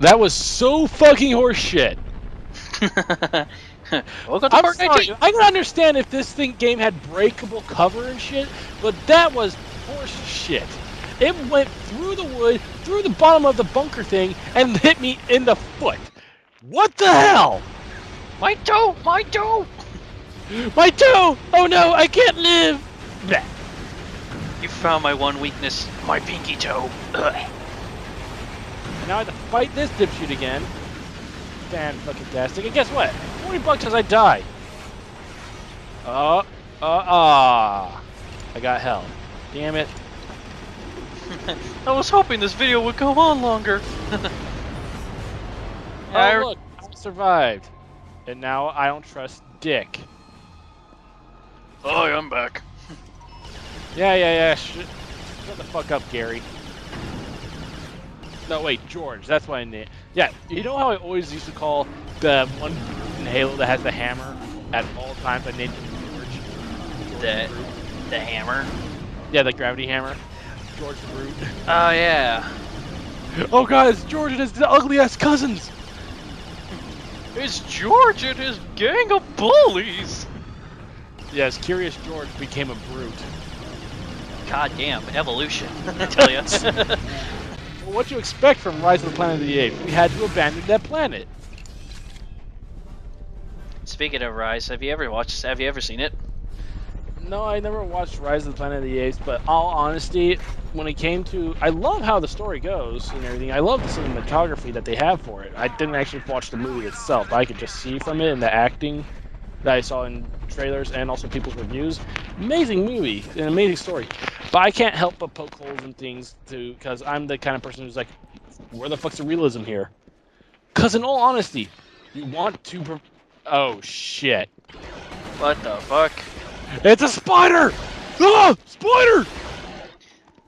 That was so fucking horseshit. Welcome to I'm Part sorry. 19. I can understand if this game had breakable cover and shit, but that was horse shit. It went through the wood, through the bottom of the bunker thing, and hit me in the foot. What the hell? My toe! My toe! My toe! Oh no, I can't live! Bleh. You found my one weakness, my pinky toe. Ugh. And now I have to fight this dipshit again. Fan-fucking-tastic. And guess what? $40 as I die. I got hell. Damn it. I was hoping this video would go on longer. Oh, look. I survived. And now I don't trust Dick. Oh, I'm back. Yeah. Shut the fuck up, Gary. No, wait, George. That's what I named. Yeah, you know how I always used to call the one in Halo that has the hammer at all times? I named him George. The hammer? Yeah, the gravity hammer. George the Brute. Oh, yeah. Oh, guys, George and his ugly-ass cousins. It's George and his gang of bullies. Yes, Curious George became a brute. God damn, evolution, I tell ya. Well, what do you expect from Rise of the Planet of the Apes? We had to abandon that planet. Speaking of Rise, have you ever seen it? No, I never watched Rise of the Planet of the Apes, but all honesty, when it came to... I love how the story goes and everything. I love the cinematography that they have for it. I didn't actually watch the movie itself. I could just see from it and the acting that I saw in trailers and also people's reviews. Amazing movie, an amazing story. But I can't help but poke holes in things because I'm the kind of person who's like, where the fuck's the realism here? Because in all honesty, you want to... Oh, shit. What the fuck? It's a spider! Ah! Spider!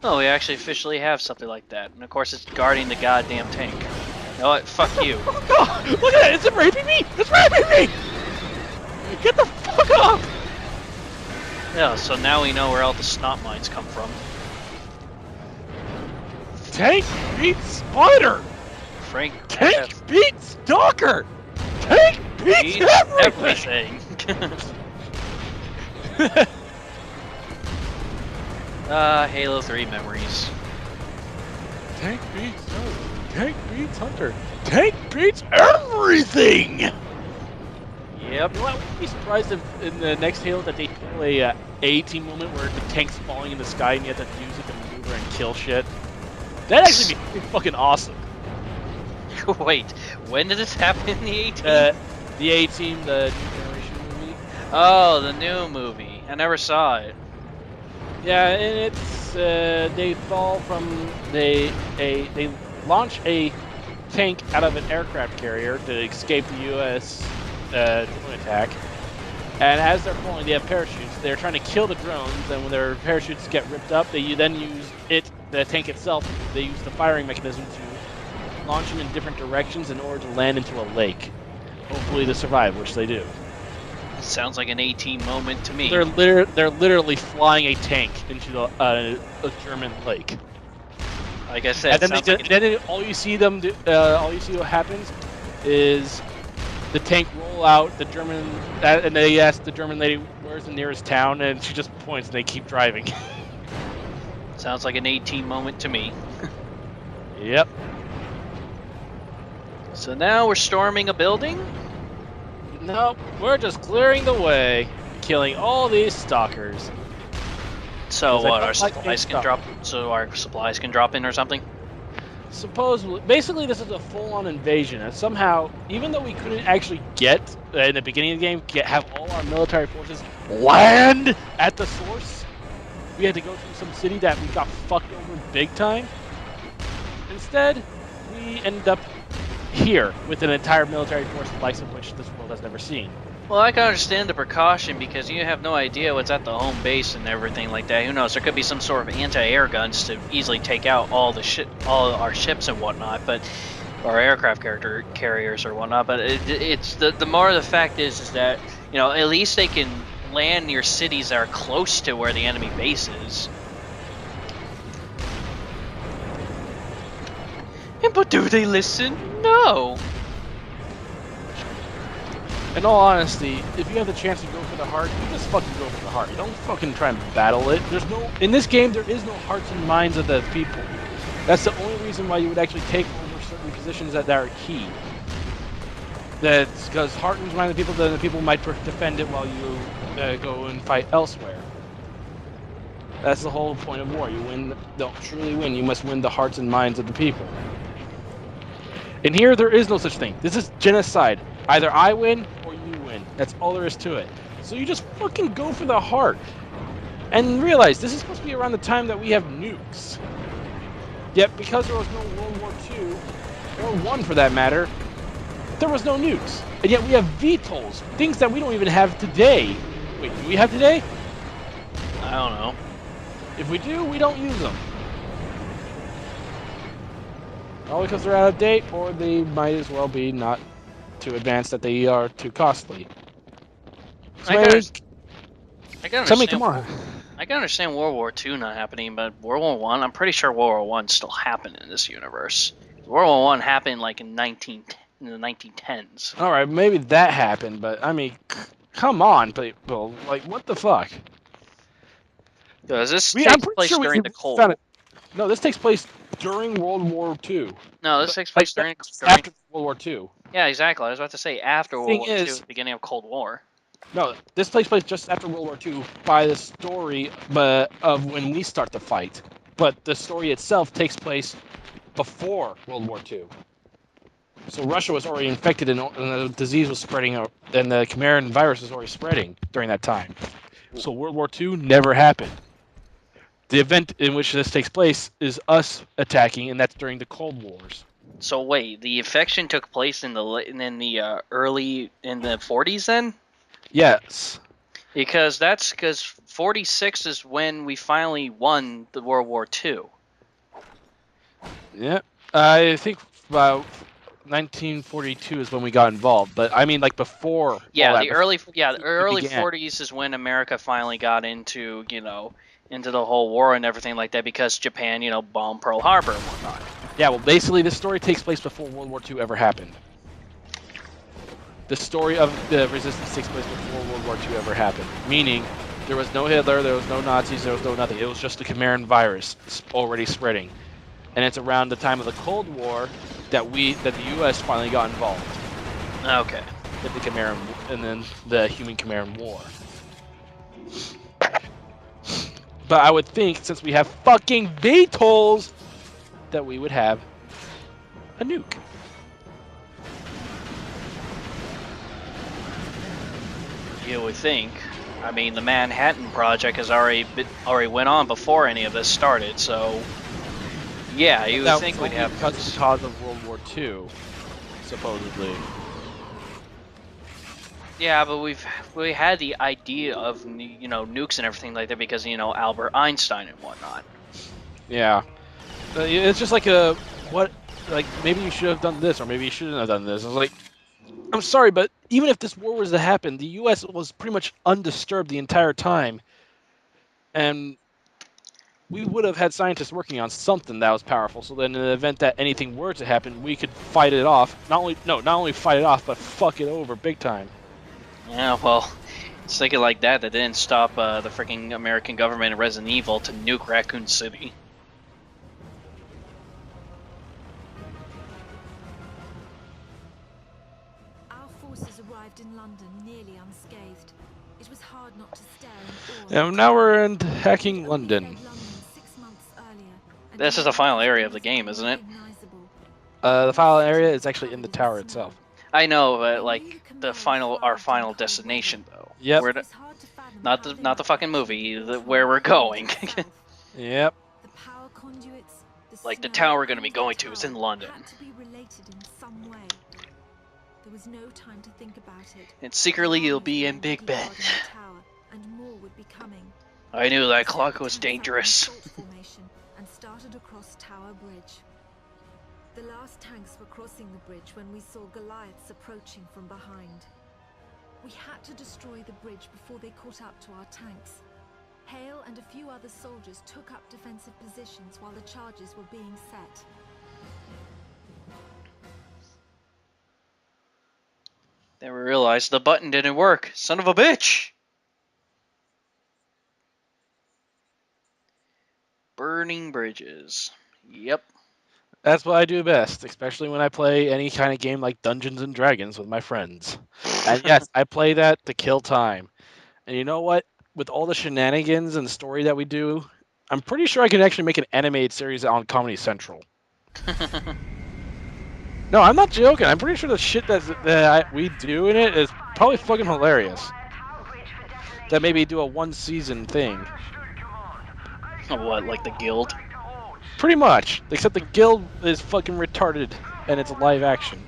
Oh, we actually officially have something like that. And of course it's guarding the goddamn tank. You know what? Fuck you. Oh, look at it! It's raping me! It's raping me! Get the fuck up! Yeah, so now we know where all the snot mines come from. Tank beats spider! Frank, Tank beats stalker! Tank beats everything! Halo 3 memories. Tank beats Tank beats Hunter. Tank beats everything! Yep. You know what? I wouldn't be surprised if in the next Halo that they pull a A-team moment where the tank's falling in the sky and you have to use it to maneuver and kill shit. That'd actually be fucking awesome. Wait, when did this happen in the A-team? The A-team, the New Generation movie. Oh, the new movie. I never saw it. Yeah, and it's they fall from they launch a tank out of an aircraft carrier to escape the U.S. Drone attack. And as they're falling, they have parachutes. They're trying to kill the drones, and when their parachutes get ripped up, they then use the tank itself. They use the firing mechanism to launch them in different directions in order to land into a lake. Hopefully, to survive, which they do. Sounds like an A-team moment to me. They're literally flying a tank into a German lake. Like I said, And then, all you see what happens is the tank roll out. The German and they ask the German lady where's the nearest town, and she just points, and they keep driving. Sounds like an A-team moment to me. Yep. So now we're storming a building? Nope, we're just clearing the way, killing all these stalkers. So what, our like supplies can drop, so our supplies can drop in or something? Supposedly, basically this is a full-on invasion, and somehow, even though we couldn't actually get, in the beginning of the game, have all our military forces land at the source, we had to go through some city that we got fucked over big time. Instead, we ended up here with an entire military force, the likes of which this world has never seen. Well, I can understand the precaution because you have no idea what's at the home base and everything like that. Who knows? There could be some sort of anti-air guns to easily take out all our ships and whatnot, but or aircraft carriers or whatnot. But it's the more the fact is that at least they can land near cities that are close to where the enemy base is. But do they listen? No. In all honesty, if you have the chance to go for the heart, you just fucking go for the heart. You don't fucking try and battle it. There's no in this game. There is no hearts and minds of the people. That's the only reason why you would actually take over certain positions that are key. That's because heart and mind of the people, then the people might defend it while you go and fight elsewhere. That's the whole point of war. You win, don't truly win. You must win the hearts and minds of the people. And here, there is no such thing. This is genocide. Either I win or you win. That's all there is to it. So you just fucking go for the heart. And realize this is supposed to be around the time that we have nukes. Yet, because there was no World War II, or I for that matter, there was no nukes. And yet we have VTOLs, things that we don't even have today. Wait, do we have today? I don't know. If we do, we don't use them. All because they're out of date, or they might as well be not too advanced that they are too costly. So I can understand. come on. I can understand World War II not happening, but World War One, I'm pretty sure World War One still happened in this universe. World War One happened like in the 1910s. All right, maybe that happened, but I mean, come on, people, like what the fuck? Does this I'm takes pretty place sure during we the Cold found War? it. No, this takes place during World War II. No, this takes Like place during after World War II. Yeah, exactly. I was about to say after World Thing War II, is, beginning of Cold War. no, this takes place just after World War II by the story of when we start the fight. But the story itself takes place before World War II. So Russia was already infected and the disease was spreading, and the Chimera virus was already spreading during that time. So World War II never happened. The event in which this takes place is us attacking, and that's during the Cold Wars. So wait, the infection took place in the early in the 40s then? Yes. Because 46 is when we finally won the World War II. Yeah. I think about 1942 is when we got involved, but I mean like before Yeah, all that. the early began. 40s is when America finally got into the whole war and everything like that because Japan bombed Pearl Harbor and whatnot. Yeah, well, basically, this story takes place before World War II ever happened. The story of the resistance takes place before World War II ever happened. Meaning, there was no Hitler, there was no Nazis, there was no nothing. It was just the Chimera virus already spreading. And it's around the time of the Cold War that the U.S. finally got involved. Okay. In the Chimera, and then the Human Chimera War. But I would think, since we have fucking VTOLs, that we would have a nuke. You would think. I mean, the Manhattan Project has already went on before any of this started, so yeah, you would think we'd have because of World War II, supposedly. Yeah, but we had the idea of nukes and everything like that because Albert Einstein and whatnot. Yeah, it's just like maybe you should have done this or maybe you shouldn't have done this. I was like, I'm sorry, but even if this war was to happen, the U.S. was pretty much undisturbed the entire time, and we would have had scientists working on something that was powerful. So then, in the event that anything were to happen, we could fight it off. Not only fight it off, but fuck it over big time. Yeah, well, it's thinking like that didn't stop the freaking American government in Resident Evil to nuke Raccoon City. Our forces arrived in London nearly unscathed. It was hard not to stare in awe. And now we're in hacking London. This is the final area of the game, isn't it? The final area is actually in the tower itself. I know, but like our final destination though. Yep. Not the fucking movie. Where we're going. Yep. Like the tower we're gonna be going to is in London. There was no time to think about it. And secretly it'll be in Big Ben. I knew that clock was dangerous. And started across Tower Bridge. The last tanks were crossing the bridge when we saw Goliaths approaching from behind. We had to destroy the bridge before they caught up to our tanks. Hale and a few other soldiers took up defensive positions while the charges were being set. Then we realized the button didn't work. Son of a bitch! Burning bridges. Yep. That's what I do best, especially when I play any kind of game like Dungeons and Dragons with my friends. And yes, I play that to kill time. And you know what? With all the shenanigans and the story that we do, I'm pretty sure I could actually make an animated series on Comedy Central. No, I'm not joking. I'm pretty sure the shit we do in it is probably fucking hilarious. That maybe do a one-season thing. What, like the guild? Pretty much. Except the guild is fucking retarded, and it's live action.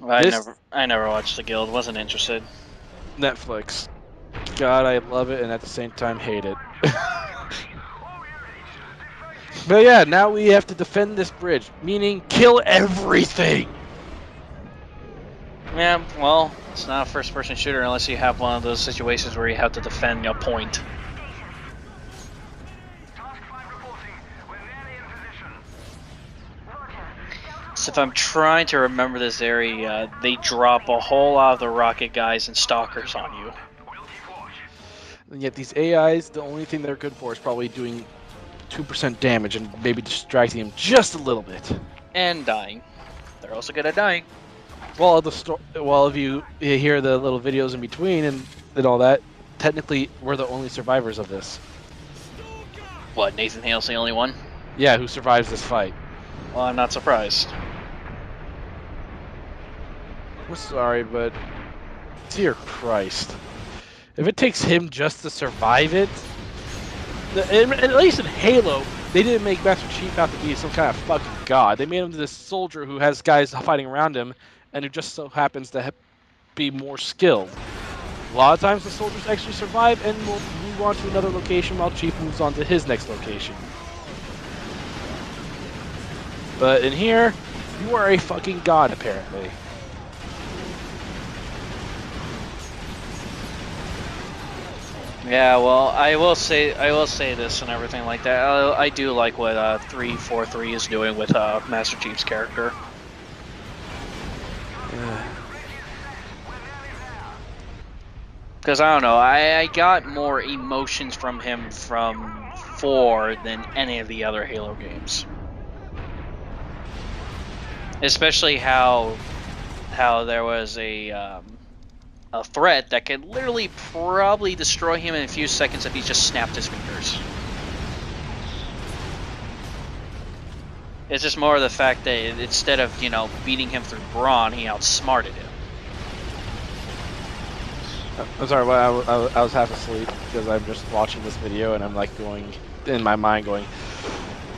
I never watched the guild. Wasn't interested. Netflix. God, I love it, and at the same time hate it. But yeah, now we have to defend this bridge, meaning kill everything. Yeah, well, it's not a first-person shooter unless you have one of those situations where you have to defend a point. So if I'm trying to remember this area, they drop a whole lot of the rocket guys and stalkers on you. And yet these AIs, the only thing they're good for is probably doing 2% damage and maybe distracting him just a little bit. And dying. They're also good at dying. Well, if you hear the little videos in between and all that, technically we're the only survivors of this. What, Nathan Hale's the only one? Yeah, who survives this fight. Well, I'm not surprised. I'm sorry, but dear Christ. If it takes him just to survive it, at least in Halo, they didn't make Master Chief out to be some kind of fucking god. They made him this soldier who has guys fighting around him and who just so happens to be more skilled. A lot of times the soldiers actually survive and will move on to another location while Chief moves on to his next location. But in here, you are a fucking god, apparently. Yeah, well, I will say this and everything like that. I do like what 343 is doing with Master Chief's character. Because I don't know, I got more emotions from him from 4 than any of the other Halo games. Especially how there was a threat that could literally probably destroy him in a few seconds if he just snapped his fingers. It's just more of the fact that instead of, beating him through brawn, he outsmarted him. I'm sorry, I was half asleep because I'm just watching this video and I'm like going, in my mind going,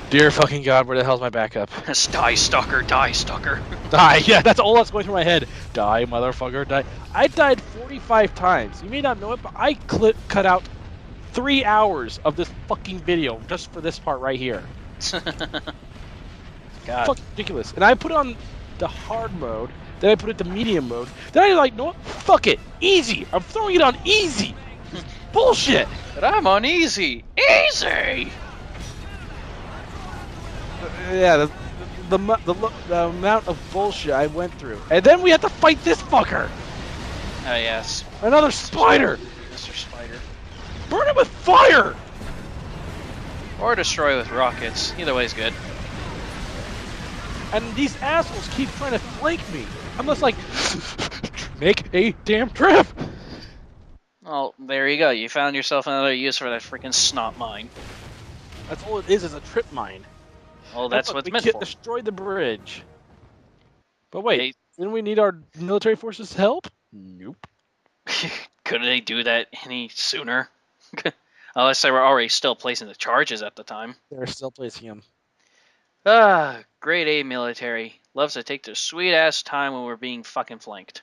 dear fucking god, where the hell's my backup? Die, stalker, die, stalker. Die, yeah, that's all that's going through my head. Die, motherfucker, die. I died 45 times. You may not know it, but I cut out 3 hours of this fucking video just for this part right here. God. Fucking ridiculous. And I put it on the hard mode, then I put it to medium mode, then I like, no, what? Fuck it, easy. I'm throwing it on easy. Bullshit. But I'm on easy. Easy! Yeah, the amount of bullshit I went through. And then we have to fight this fucker! Oh, yes. Another spider! Mr. Spider. Burn it with fire! Or destroy with rockets. Either way is good. And these assholes keep trying to flank me. I'm just like, make a damn trip! Well, there you go. You found yourself another use for that freaking snot mine. That's all it is a trip mine. Well, that's what it's meant We for. can't destroy the bridge. But wait, didn't we need our military forces' help? Nope. Couldn't they do that any sooner? Unless they were already still placing the charges at the time. They're still placing them. Grade A military. Loves to take their sweet ass time when we're being fucking flanked.